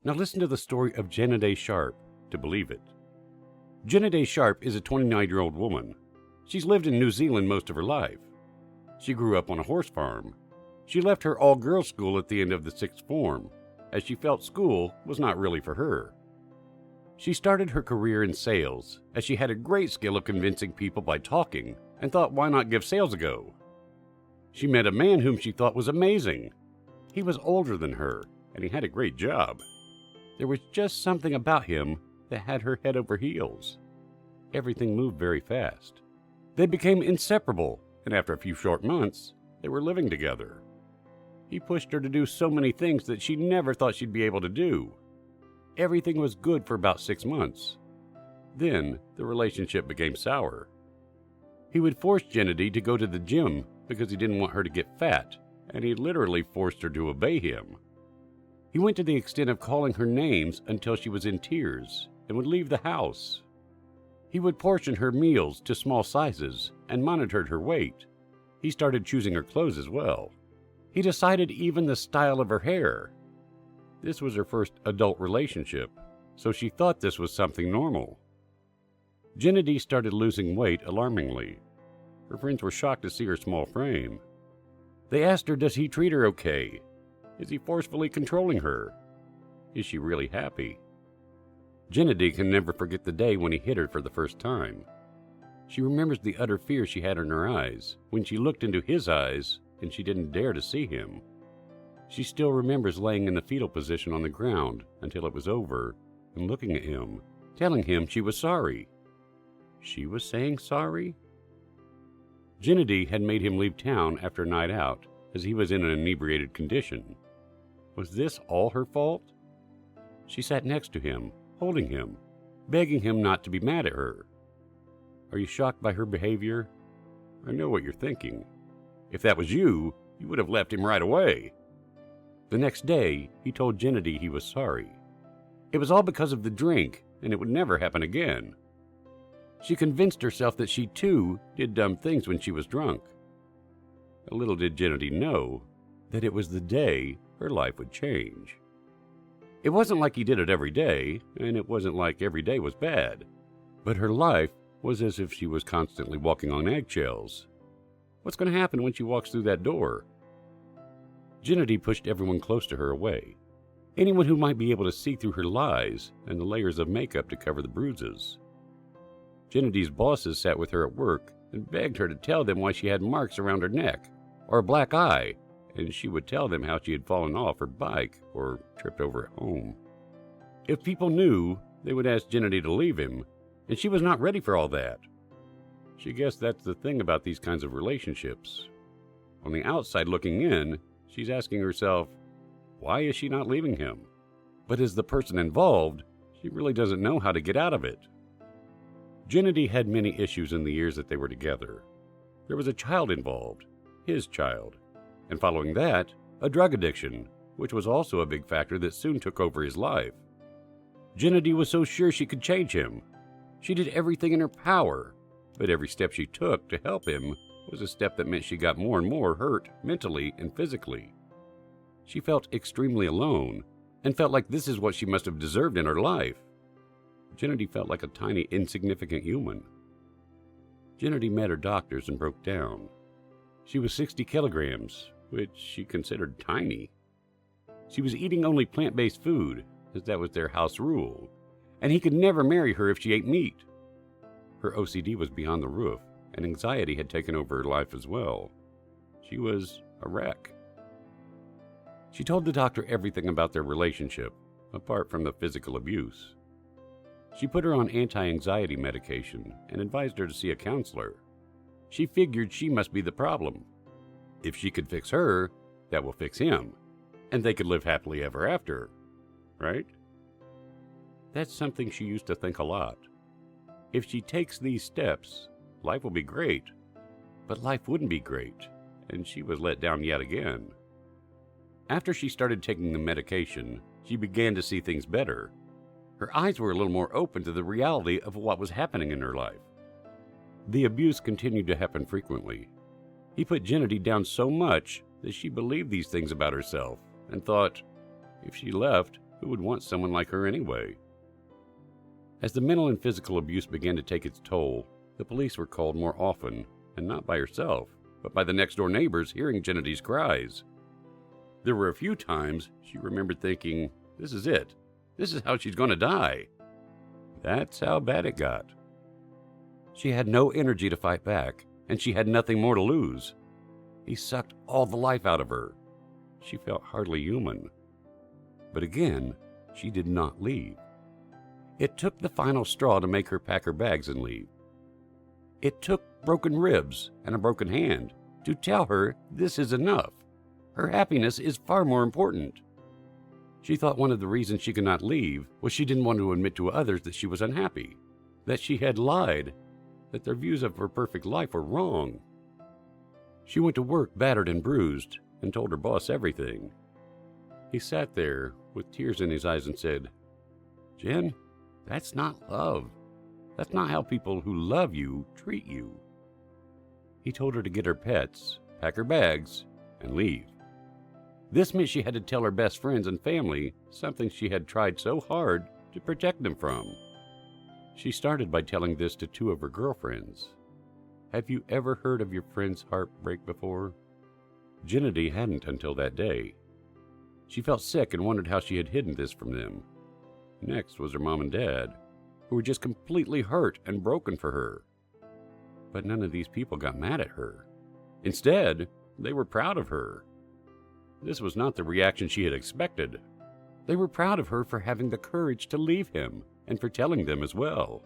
Now listen to the story of Gennady Sharpe to believe it. Gennady Sharpe is a 29-year-old woman. She's lived in New Zealand most of her life. She grew up on a horse farm. She left her all-girls school at the end of the sixth form, as she felt school was not really for her. She started her career in sales, as she had a great skill of convincing people by talking, and thought, why not give sales a go? She met a man whom she thought was amazing. He was older than her, and he had a great job. There was just something about him that had her head over heels. Everything moved very fast. They became inseparable, and after a few short months, they were living together. He pushed her to do so many things that she never thought she'd be able to do. Everything was good for about 6 months. Then, the relationship became sour. He would force Gennady to go to the gym because he didn't want her to get fat, and he literally forced her to obey him. He went to the extent of calling her names until she was in tears and would leave the house. He would portion her meals to small sizes and monitored her weight. He started choosing her clothes as well. He decided even the style of her hair. This was her first adult relationship, so she thought this was something normal. Gennady started losing weight alarmingly. Her friends were shocked to see her small frame. They asked her, does he treat her okay? Is he forcefully controlling her? Is she really happy? Gennady can never forget the day when he hit her for the first time. She remembers the utter fear she had in her eyes when she looked into his eyes and she didn't dare to see him. She still remembers laying in the fetal position on the ground until it was over and looking at him, telling him she was sorry. She was saying sorry? Gennady had made him leave town after a night out as he was in an inebriated condition. Was this all her fault? She sat next to him, holding him, begging him not to be mad at her. Are you shocked by her behavior? I know what you're thinking. If that was you, you would have left him right away. The next day, he told Gennady he was sorry. It was all because of the drink, and it would never happen again. She convinced herself that she too did dumb things when she was drunk. A little did Gennady know that it was the day her life would change. It wasn't like he did it every day, and it wasn't like every day was bad. But her life was as if she was constantly walking on eggshells. What's going to happen when she walks through that door? Gennady pushed everyone close to her away. Anyone who might be able to see through her lies and the layers of makeup to cover the bruises. Gennady's bosses sat with her at work and begged her to tell them why she had marks around her neck or a black eye, and she would tell them how she had fallen off her bike or tripped over at home. If people knew, they would ask Gennady to leave him, and she was not ready for all that. She guessed that's the thing about these kinds of relationships. On the outside looking in, she's asking herself, why is she not leaving him? But as the person involved, she really doesn't know how to get out of it. Gennady had many issues in the years that they were together. There was a child involved, his child, and following that, a drug addiction, which was also a big factor that soon took over his life. Gennady was so sure she could change him. She did everything in her power, but every step she took to help him was a step that meant she got more and more hurt mentally and physically. She felt extremely alone and felt like this is what she must have deserved in her life. Gennady felt like a tiny, insignificant human. Gennady met her doctors and broke down. She was 60 kilograms, which she considered tiny. She was eating only plant-based food, as that was their house rule, and he could never marry her if she ate meat. Her OCD was beyond the roof, and anxiety had taken over her life as well. She was a wreck. She told the doctor everything about their relationship, apart from the physical abuse. She put her on anti-anxiety medication and advised her to see a counselor. She figured she must be the problem. If she could fix her, that will fix him, and they could live happily ever after, right? That's something she used to think a lot. If she takes these steps, life will be great. But life wouldn't be great, and she was let down yet again. After she started taking the medication, she began to see things better. Her eyes were a little more open to the reality of what was happening in her life. The abuse continued to happen frequently. He put Gennady down so much that she believed these things about herself and thought, if she left, Who would want someone like her anyway? As the mental and physical abuse began to take its toll, the police were called more often, and not by herself, but by the next-door neighbors hearing Gennady's cries. There were a few times she remembered thinking, this is it. This is how she's going to die. That's how bad it got. She had no energy to fight back, and she had nothing more to lose. He sucked all the life out of her. She felt hardly human. But again, she did not leave. It took the final straw to make her pack her bags and leave. It took broken ribs and a broken hand to tell her this is enough. Her happiness is far more important. She thought one of the reasons she could not leave was she didn't want to admit to others that she was unhappy, that she had lied, that their views of her perfect life were wrong. She went to work battered and bruised and told her boss everything. He sat there with tears in his eyes and said, "Jen, that's not love. That's not how people who love you treat you." He told her to get her pets, pack her bags, and leave. This meant she had to tell her best friends and family something she had tried so hard to protect them from. She started by telling this to two of her girlfriends. Have you ever heard of your friend's heartbreak before? Gennady hadn't until that day. She felt sick and wondered how she had hidden this from them. Next was her mom and dad, who were just completely hurt and broken for her. But none of these people got mad at her. Instead, they were proud of her. This was not the reaction she had expected. They were proud of her for having the courage to leave him and for telling them as well.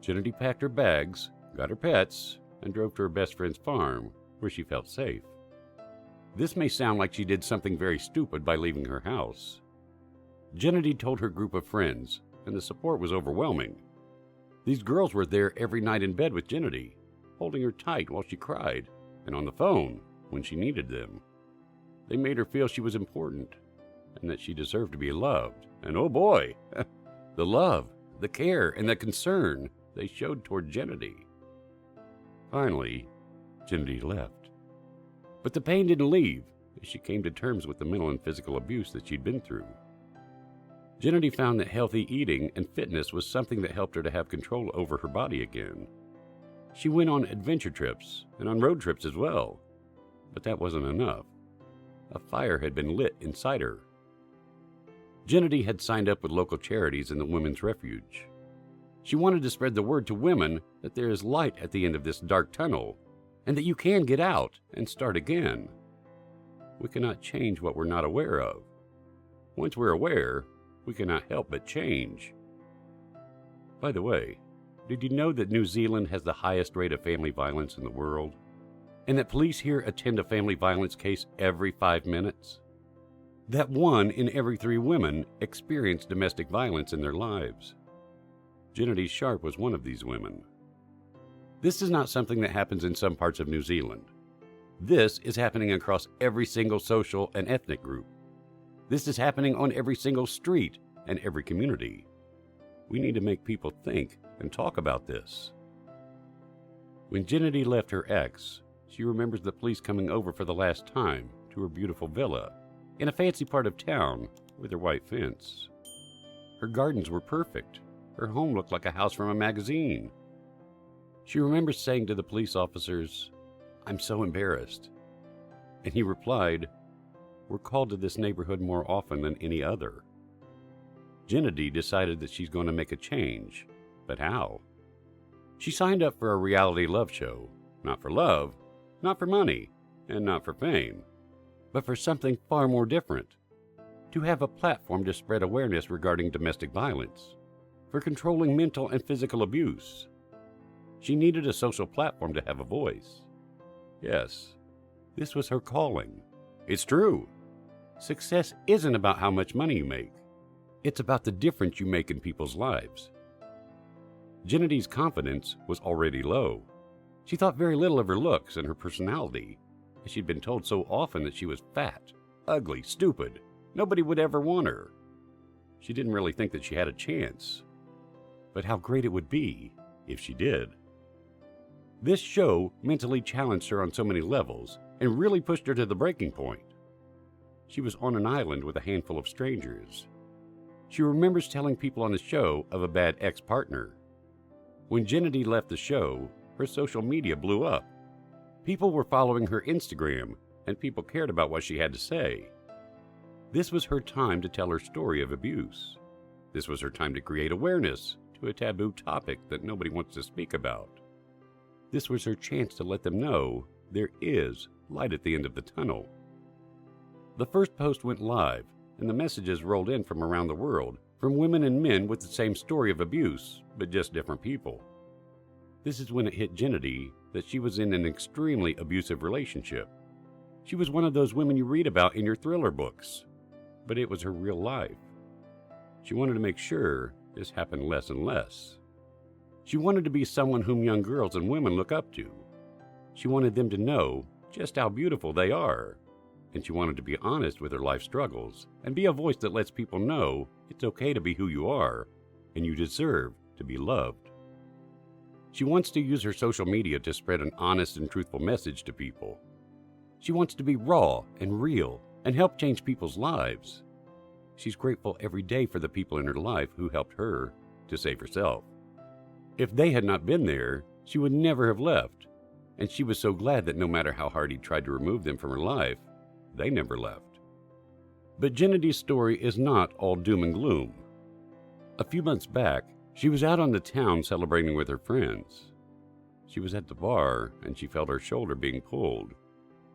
Gennady packed her bags, got her pets, and drove to her best friend's farm, where she felt safe. This may sound like she did something very stupid by leaving her house. Gennady told her group of friends, and the support was overwhelming. These girls were there every night in bed with Gennady, holding her tight while she cried, and on the phone when she needed them. They made her feel she was important, and that she deserved to be loved. And oh boy, the love, the care, and the concern they showed toward Gennady. Finally, Gennady left. But the pain didn't leave as she came to terms with the mental and physical abuse that she'd been through. Gennady found that healthy eating and fitness was something that helped her to have control over her body again. She went on adventure trips and on road trips as well, but that wasn't enough. A fire had been lit inside her. Gennady had signed up with local charities in the Women's Refuge. She wanted to spread the word to women that there is light at the end of this dark tunnel, and that you can get out and start again. We cannot change what we're not aware of. Once we're aware, we cannot help but change. By the way, did you know that New Zealand has the highest rate of family violence in the world? And that police here attend a family violence case every 5 minutes? That 1 in every 3 women experience domestic violence in their lives. Gennady Sharpe was one of these women. This is not something that happens in some parts of New Zealand. This is happening across every single social and ethnic group. This is happening on every single street and every community. We need to make people think and talk about this. When Gennady left her ex, she remembers the police coming over for the last time to her beautiful villa in a fancy part of town with her white fence. Her gardens were perfect. Her home looked like a house from a magazine. She remembers saying to the police officers, "I'm so embarrassed." And he replied, "We're called to this neighborhood more often than any other." Gennady decided that she's going to make a change, but how? She signed up for a reality love show, not for love, not for money, and not for fame, but for something far more different. To have a platform to spread awareness regarding domestic violence, for controlling mental and physical abuse. She needed a social platform to have a voice. Yes, this was her calling. It's true. Success isn't about how much money you make. It's about the difference you make in people's lives. Gennady's confidence was already low. She thought very little of her looks and her personality, as she'd been told so often that she was fat, ugly, stupid. Nobody would ever want her. She didn't really think that she had a chance. But how great it would be if she did. This show mentally challenged her on so many levels and really pushed her to the breaking point. She was on an island with a handful of strangers, She remembers telling people on the show of a bad ex-partner. When Gennady left the show, her social media blew up. People were following her Instagram, and people cared about what she had to say. This was her time to tell her story of abuse. This was her time to create awareness to a taboo topic that nobody wants to speak about. This was her chance to let them know there is light at the end of the tunnel. The first post went live, and the messages rolled in from around the world, from women and men with the same story of abuse, but just different people. This is when it hit Gennady that she was in an extremely abusive relationship. She was one of those women you read about in your thriller books, but it was her real life. She wanted to make sure this happened less and less. She wanted to be someone whom young girls and women look up to. She wanted them to know just how beautiful they are, and she wanted to be honest with her life struggles and be a voice that lets people know it's okay to be who you are and you deserve to be loved. She wants to use her social media to spread an honest and truthful message to people. She wants to be raw and real and help change people's lives. She's grateful every day for the people in her life who helped her to save herself. If they had not been there, she would never have left, and she was so glad that no matter how hard he tried to remove them from her life, they never left. But Gennady's story is not all doom and gloom. A few months back, she was out on the town celebrating with her friends. She was at the bar and she felt her shoulder being pulled.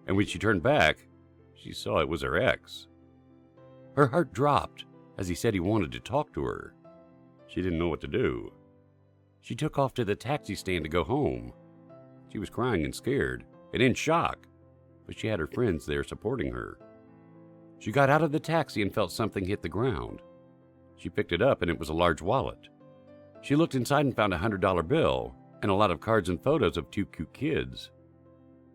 And when she turned back, she saw it was her ex. Her heart dropped as he said he wanted to talk to her. She didn't know what to do. She took off to the taxi stand to go home. She was crying and scared and in shock, but she had her friends there supporting her. She got out of the taxi and felt something hit the ground. She picked it up and it was a large wallet. She looked inside and found a $100 bill and a lot of cards and photos of two cute kids.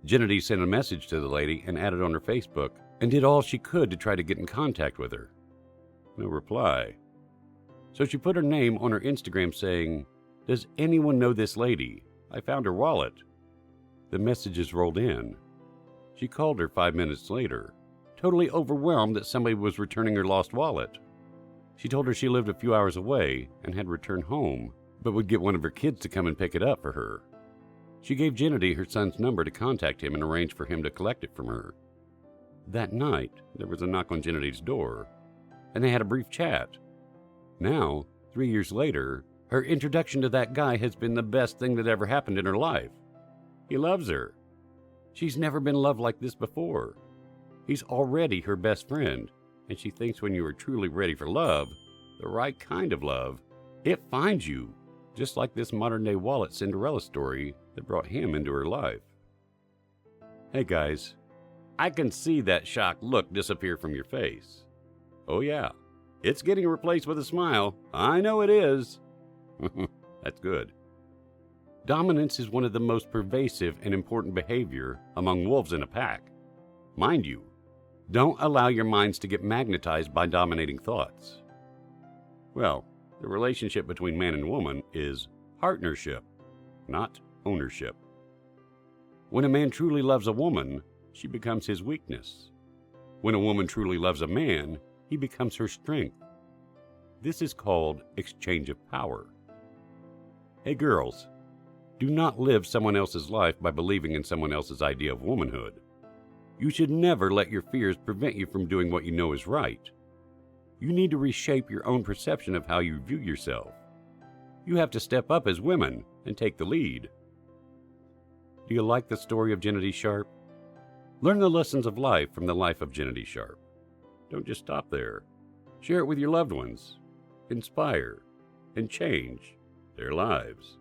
Gennady sent a message to the lady and added on her Facebook and did all she could to try to get in contact with her. No reply. So she put her name on her Instagram saying, "Does anyone know this lady? I found her wallet." The messages rolled in. She called her 5 minutes later, totally overwhelmed that somebody was returning her lost wallet. She told her she lived a few hours away and had returned home, but would get one of her kids to come and pick it up for her. She gave Gennady her son's number to contact him and arrange for him to collect it from her. That night, there was a knock on Gennady's door, and they had a brief chat. Now, 3 years later, her introduction to that guy has been the best thing that ever happened in her life. He loves her. She's never been loved like this before. He's already her best friend, and she thinks when you are truly ready for love, the right kind of love, it finds you, just like this modern-day wallet Cinderella story that brought him into her life. Hey guys, I can see that shocked look disappear from your face. Oh yeah, it's getting replaced with a smile. I know it is. That's good. Dominance is one of the most pervasive and important behavior among wolves in a pack. Mind you, don't allow your minds to get magnetized by dominating thoughts. Well, the relationship between man and woman is partnership, not ownership. When a man truly loves a woman, she becomes his weakness. When a woman truly loves a man, he becomes her strength. This is called exchange of power. Hey girls, do not live someone else's life by believing in someone else's idea of womanhood. You should never let your fears prevent you from doing what you know is right. You need to reshape your own perception of how you view yourself. You have to step up as women and take the lead. Do you like the story of Gennady Sharpe? Learn the lessons of life from the life of Gennady Sharpe. Don't just stop there. Share it with your loved ones. Inspire and change their lives.